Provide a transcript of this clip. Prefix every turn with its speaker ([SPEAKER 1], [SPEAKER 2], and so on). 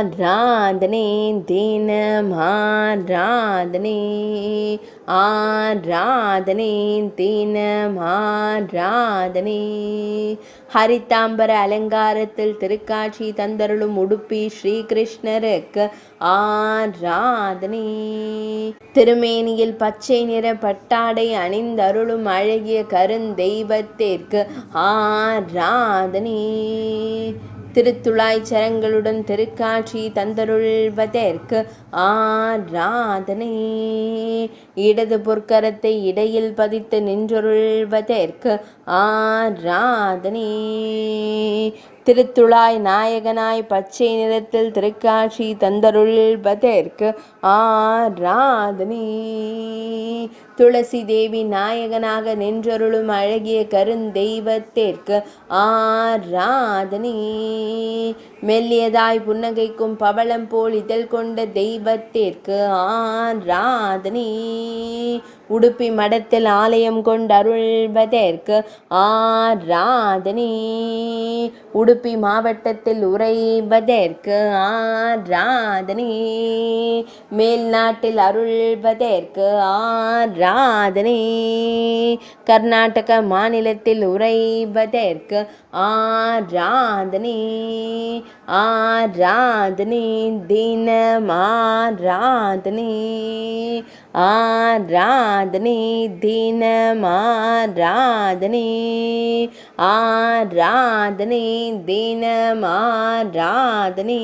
[SPEAKER 1] ஆராதனை தினம் ஆராதனை ஆராதனை தினம் ஆராதனை. ஹரிதாம்பர அலங்காரத்தில் திருக்காட்சி தந்தருளும் உடுப்பி ஸ்ரீகிருஷ்ணருக்கு ஆராதனை. திருமேனியில் பச்சை நிற பட்டாடை அணிந்தருளும் அழகிய கருந்தெய்வத்திற்கு ஆராதனை. திருத்துழாய் சரங்களுடன் திருக்காட்சி தந்தருள்வதற்கு ஆராதனை. இடது பொற்கரத்தை இடையில் பதித்து நின்றருள்வதற்கு ஆராதனை. திருத்துழாய் நாயகனாய் பச்சை நிறத்தில் திருக்காட்சி தந்தருள்வதற்கு ஆராதனை. துளசி தேவி நாயகனாக நின்றருளும் அழகிய கருந்தெய்வத்திற்கு ஆராதனை. மெல்லியதாய் புன்னகைக்கும் பவளம் போல் இதழ் கொண்ட தெய்வத்திற்கு ஆராதனை. உடுப்பி மடத்தில் ஆலயம் கொண்டருள்வதற்கு ஆராதனை. உடுப்பி மாவட்டத்தில் உறைவதற்கு ஆராதனை. மேல் நாட்டில் அருள்வதற்கு ஆராதனை. கர்நாடக மாநிலத்தில் உறைவதற்கு ஆராதனை. ஆராதனை தினம் ஆராதனை. ஆராதனை தினம் ஆராதனை. ஆராதனை தினம் ஆராதனை.